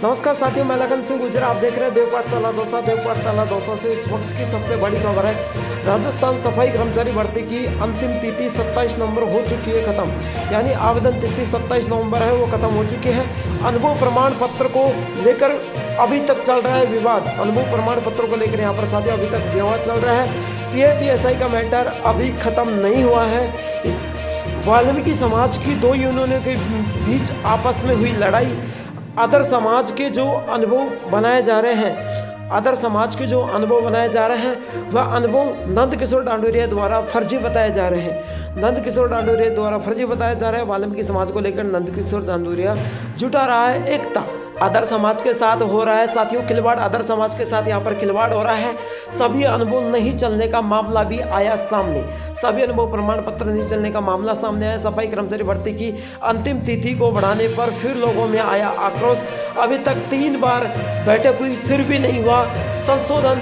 नमस्कार साथियों, मैं लखन सिंह गुजर, आप देख रहे हैं देव पाठशाला दौसा। देव पाठशाला दौसा से इस वक्त की सबसे बड़ी खबर है। राजस्थान सफाई कर्मचारी भर्ती की अंतिम तिथि 27 नवंबर हो चुकी है खत्म, यानी आवेदन तिथि 27 नवंबर है वो खत्म हो चुकी है। अनुभव प्रमाण पत्र को लेकर अभी तक चल रहा है विवाद। अनुभव प्रमाण पत्रों को लेकर यहाँ पर साथियों अभी तक विवाद चल रहा है। पीएफईएसआई का मैटर अभी खत्म नहीं हुआ है। वाल्मीकि समाज की दो यूनियनों के बीच आपस में हुई लड़ाई, अदर समाज के जो अनुभव बनाए जा रहे हैं, वह अनुभव नंद किशोर डांडोरिया द्वारा फर्जी बताए जा रहे हैं। वाल्मीकि समाज को लेकर नंद किशोर डांडोरिया जुटा रहा है एकता। अदर समाज के साथ हो रहा है साथियों खिलवाड़, अदर समाज के साथ यहाँ पर खिलवाड़ हो रहा है। सभी अनुभव नहीं चलने का मामला भी आया सामने, सभी अनुभव प्रमाण पत्र नहीं चलने का मामला सामने आया। सफाई कर्मचारी भर्ती की अंतिम तिथि को बढ़ाने पर फिर लोगों में आया आक्रोश। अभी तक 3 बार बैठक हुई, फिर भी नहीं हुआ संशोधन।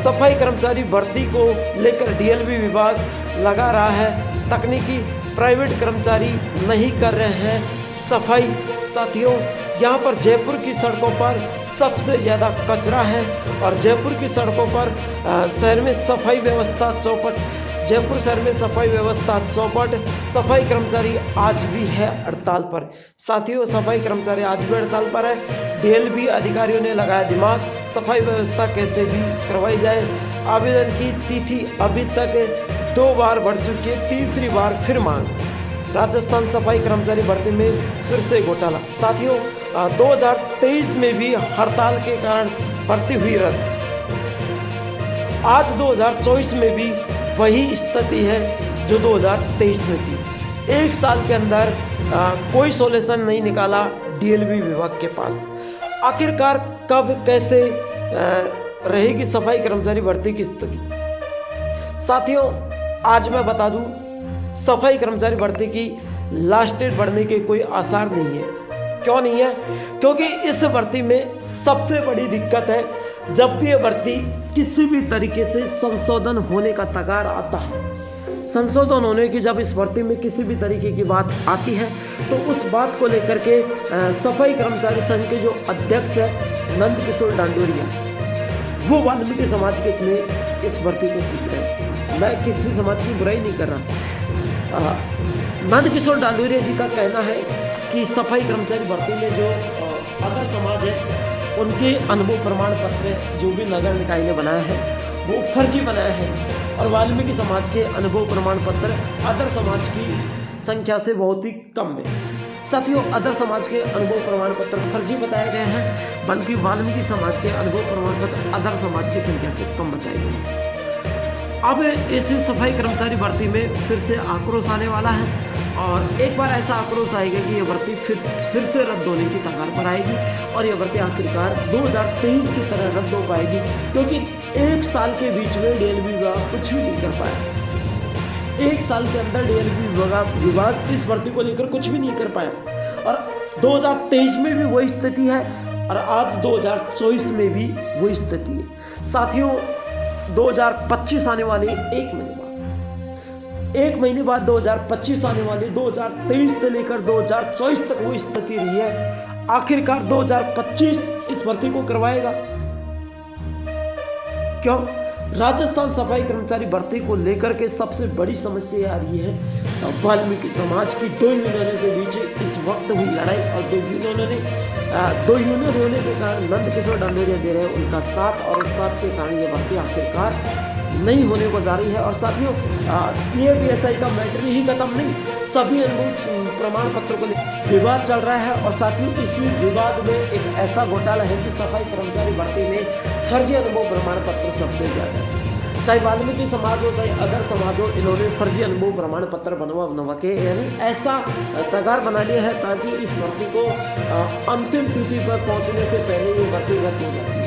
सफाई कर्मचारी भर्ती को लेकर डीएलबी विभाग लगा रहा है तकनीकी, प्राइवेट कर्मचारी नहीं कर रहे हैं सफाई। साथियों यहाँ पर जयपुर की सड़कों पर सबसे ज़्यादा कचरा है और जयपुर की सड़कों पर शहर में सफाई व्यवस्था चौपट। जयपुर शहर में सफाई व्यवस्था चौपट। सफाई कर्मचारी आज भी है हड़ताल पर। साथियों सफाई कर्मचारी आज भी हड़ताल पर है। डीएलबी अधिकारियों ने लगाया दिमाग, सफाई व्यवस्था कैसे भी करवाई जाए। आवेदन की तिथि अभी तक 2 बार बढ़ चुकी है, तीसरी बार फिर मांग। राजस्थान सफाई कर्मचारी भर्ती में फिर से घोटाला। साथियों 2023 में भी हड़ताल के कारण भर्ती हुई रद्द। आज 2024 में भी वही स्थिति है जो 2023 में थी। 1 साल के अंदर कोई सॉल्यूशन नहीं निकाला डीएलबी विभाग के पास। आखिरकार कब कैसे रहेगी सफाई कर्मचारी भर्ती की स्थिति। साथियों आज मैं बता दूं, सफाई कर्मचारी भर्ती की लास्ट डेट बढ़ने के कोई आसार नहीं है। क्यों नहीं है? क्योंकि इस भर्ती में सबसे बड़ी दिक्कत है, जब भी ये भर्ती किसी भी तरीके से संशोधन होने का तगार आता है, संशोधन होने की जब इस भर्ती में किसी भी तरीके की बात आती है तो उस बात को लेकर के सफाई कर्मचारी संघ के जो अध्यक्ष है नंद किशोर डांडोरिया, वो वाल्मीकि समाज के लिए इस भर्ती को पूछ रहे हैं। मैं किसी समाज की बुराई नहीं कर रहा। नंद किशोर डांडोरिया जी का कहना है कि सफाई कर्मचारी भर्ती में जो अदर समाज है उनके अनुभव प्रमाण पत्र जो भी नगर निकाय ने बनाया है वो फर्जी बनाया है और वाल्मीकि समाज के अनुभव प्रमाण पत्र अदर समाज की संख्या से बहुत ही कम है। साथियों अदर समाज के अनुभव प्रमाण पत्र फर्जी बताए गए हैं, बल्कि वाल्मीकि समाज के अनुभव प्रमाण पत्र अदर समाज की संख्या से कम बताए गए हैं। अब इस सफाई कर्मचारी भर्ती में फिर से आक्रोश आने वाला है और एक बार ऐसा आक्रोश आएगा कि यह भर्ती फिर से रद्द होने की कगार पर आएगी और यह भर्ती आखिरकार 2023 की तरह रद्द हो पाएगी, क्योंकि 1 साल के बीच में डीएलबी विभाग कुछ भी नहीं कर पाया। 1 साल के अंदर डीएलबी विभाग इस भर्ती को लेकर कुछ भी नहीं कर पाया और 2023 में भी वही स्थिति है और आज 2024 में भी वही स्थिति है। साथियों 2025 आने वाली 1 महीने बाद 2025 आने वाली, 2023 से लेकर 2024 तक वो स्थिति रही है। आखिरकार 2025 इस भर्ती को करवाएगा क्यों? राजस्थान सफाई कर्मचारी भर्ती को लेकर के सबसे बड़ी समस्या आ रही है वाल्मीकि समाज की 2 यूनियनों के बीच इस वक्त हुई लड़ाई और 2 यूनियन होने के कारण नंद किशोर डांडोरिया दे रहे हैं उनका साथ और उस साथ के कारण ये भर्ती आखिरकार नहीं होने को जा रही है। और साथियों पीएफईएसआई का मैटर ही खत्म नहीं, सभी अनुभव प्रमाण पत्रों को विवाद चल रहा है और साथियों इसी विवाद में एक ऐसा घोटाला है कि सफाई कर्मचारी भर्ती में फर्जी अनुभव प्रमाण पत्र सबसे ज़्यादा है। चाहे वाल्मीकि समाज हो चाहे अदर समाज हो, इन्होंने फर्जी अनुभव प्रमाण पत्र बनवा के यानी ऐसा तगार बना लिया है ताकि इस भर्ती को अंतिम तिथि पर पहुंचने से पहले ये भर्ती रद्द हो जाती है।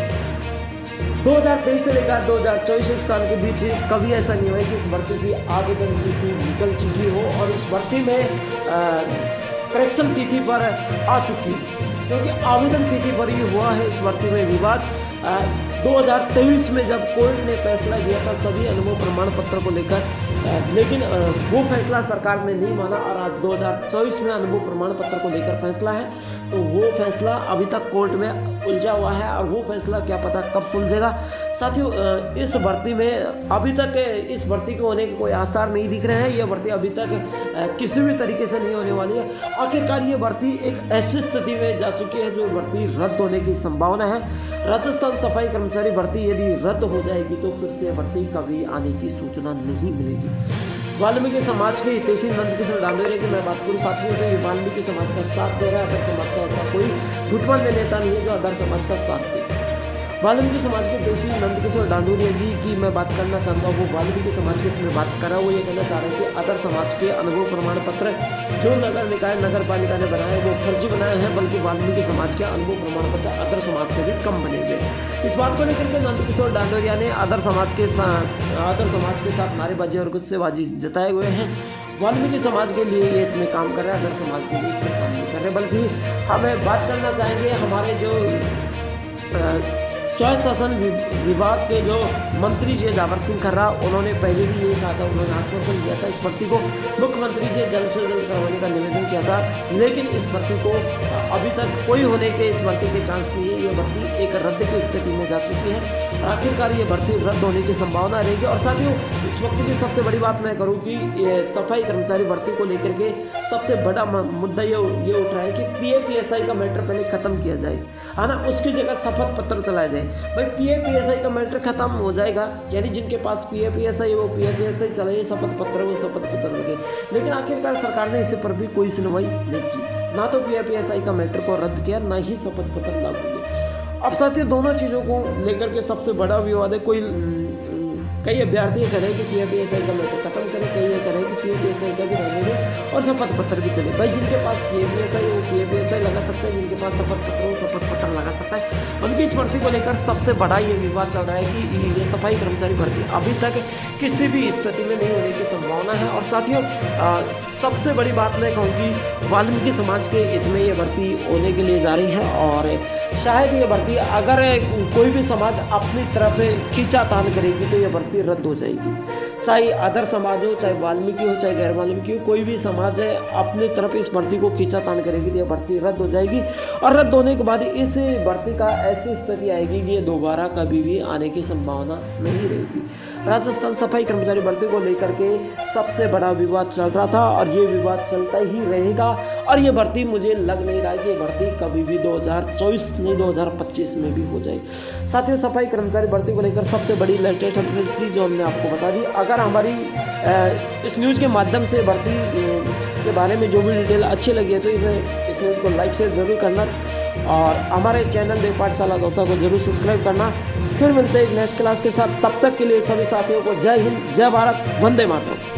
2023 से लेकर 2024 1 साल के बीच कभी ऐसा नहीं हुआ कि इस भर्ती की आवेदन तिथि निकल चुकी हो और इस भर्ती में करेक्शन तिथि पर आ चुकी है, क्योंकि आवेदन तिथि पर ही हुआ है इस भर्ती में विवाद। 2023 में जब कोर्ट ने फैसला दिया था सभी अनुभव प्रमाण पत्र को लेकर, लेकिन वो फैसला सरकार ने नहीं माना और आज 2024 में अनुभव प्रमाण पत्र को लेकर फैसला है। तो वो फैसला अभी तक कोर्ट में उलझा हुआ है और वो फैसला क्या पता कब सुलझेगा। साथियों, इस भर्ती में अभी तक इस भर्ती के होने के कोई आसार नहीं दिख रहे हैं। ये भर्ती अभी तक किसी भी तरीके से नहीं होने वाली है। आखिरकार ये भर्ती एक ऐसी स्थिति में जा चुकी है जो भर्ती रद्द होने की संभावना है। राजस्थान सफाई कर्मचारी भर्ती यदि रद्द हो जाएगी तो फिर से भर्ती कभी आने की सूचना नहीं मिलेगी। वाल्मीकि समाज के हितैषी नंदकिशोर डांडोरिया की मैं बात करूँ साथियों, तो ये वाल्मीकि समाज का साथ दे रहा है। अदर समाज का ऐसा कोई गुटबंद नेता नहीं है जो अदर समाज का साथ दे। वाल्मीकि समाज के हितैषी नंदकिशोर डांडोरिया जी की मैं बात करना चाहता हूँ। वो वाल्मीकि समाज के मैं बात कर रहा हूँ, वो ये कहना चाह रहे हैं कि अदर समाज के अनुभव प्रमाण पत्र जो नगर निकाय नगर पालिका ने बनाए वो फर्जी बनाए हैं, बल्कि वाल्मीकि समाज के अनुभव प्रमाण पत्र अदर समाज से भी कम बनेंगे। इस बात को लेकर के नंदकिशोर डांडोरिया ने अदर समाज के साथ नारेबाजी और गुस्सेबाजी जताए हुए हैं। वाल्मीकि समाज के लिए ये इतने काम कर रहे हैं, अदर समाज के लिए इतने काम नहीं कर रहे, बल्कि हमें बात करना चाहेंगे हमारे जो स्वायत्त शासन विभाग के जो मंत्री जी जावर सिंह खर्रा, उन्होंने पहले भी यही कहा था, उन्होंने आश्वासन दिया था इस भर्ती को मुख्यमंत्री जी जल्द से जल्द करवाने का निवेदन किया था, लेकिन इस भर्ती को अभी तक कोई होने के इस भर्ती के चांस नहीं है। ये भर्ती एक रद्द की स्थिति में जा चुकी है। आखिरकार ये भर्ती रद्द होने की संभावना रहेगी। और साथियों, इस वक्त की सबसे बड़ी बात मैं करूँ कि सफाई कर्मचारी भर्ती को लेकर के सबसे बड़ा मुद्दा ये उठ रहा है कि PAPSI का मैटर पहले खत्म किया जाए, है ना, उसकी जगह शपथ पत्र चलाया जाए। भाई PAPSI का मैटर खत्म हो जाएगा, यानी जिनके पास PAPSI है वो PAPSI चलाइए, शपथ पत्र वो शपथ पत्र लगे, लेकिन आखिरकार सरकार ने इस पर भी कोई सुनवाई नहीं की। ना तो PAPSI का मैटर को रद्द किया, ना ही शपथ पत्र लागू किया। अब साथियों, दोनों चीज़ों को लेकर के सबसे बड़ा विवाद है। कई अभ्यर्थी ये करें कि PAPSI का मैटर खत्म करें, कई ये करें कि PAPSI का भी रहने दें और शपथ पत्र भी चले। भाई जिनके पास PAPSI वो PAPSI लगा सकता है, जिनके पास शपथ पत्र वो शपथ पत्र लगा सकता है। बल्कि इस भर्ती को लेकर सबसे बड़ा ये विवाद चल रहा है कि ये सफाई कर्मचारी भर्ती अभी तक किसी भी स्थिति में नहीं होने की संभावना है। और साथियों, सबसे बड़ी बात मैं कहूँगी, वाल्मीकि समाज के हित में ये भर्ती होने के लिए जा रही है और शायद ये भर्ती अगर कोई भी समाज अपनी तरफ खींचातान करेगी तो ये भर्ती रद्द हो जाएगी। चाहे अदर समाज हो, चाहे वाल्मीकि हो, चाहे गैर वाल्मीकि हो, कोई भी समाज है अपनी तरफ इस भर्ती को खींचातान करेगी तो यह भर्ती रद्द हो जाएगी। और रद्द होने के बाद इस भर्ती का ऐसी स्थिति आएगी कि ये दोबारा कभी भी आने की संभावना नहीं रहेगी। राजस्थान सफाई कर्मचारी भर्ती को लेकर के सबसे बड़ा विवाद चल रहा था और ये विवाद चलता ही रहेगा। और ये भर्ती मुझे लग नहीं रहा है कि ये भर्ती कभी भी 2024 नहीं 2025 में भी हो जाए। साथियों, सफाई कर्मचारी भर्ती को लेकर सबसे बड़ी लेटेस्ट अपडेट जो हमने आपको बता दी। अगर हमारी इस न्यूज़ के माध्यम से भर्ती के बारे में जो भी डिटेल अच्छी लगी है तो इस न्यूज़ को लाइक शेयर जरूर करना और हमारे चैनल देव पाठशाला दौसा को जरूर सब्सक्राइब करना। फिर मिलते हैं एक नेक्स्ट क्लास के साथ, तब तक के लिए सभी साथियों को जय हिंद, जय भारत, वंदे मातरम।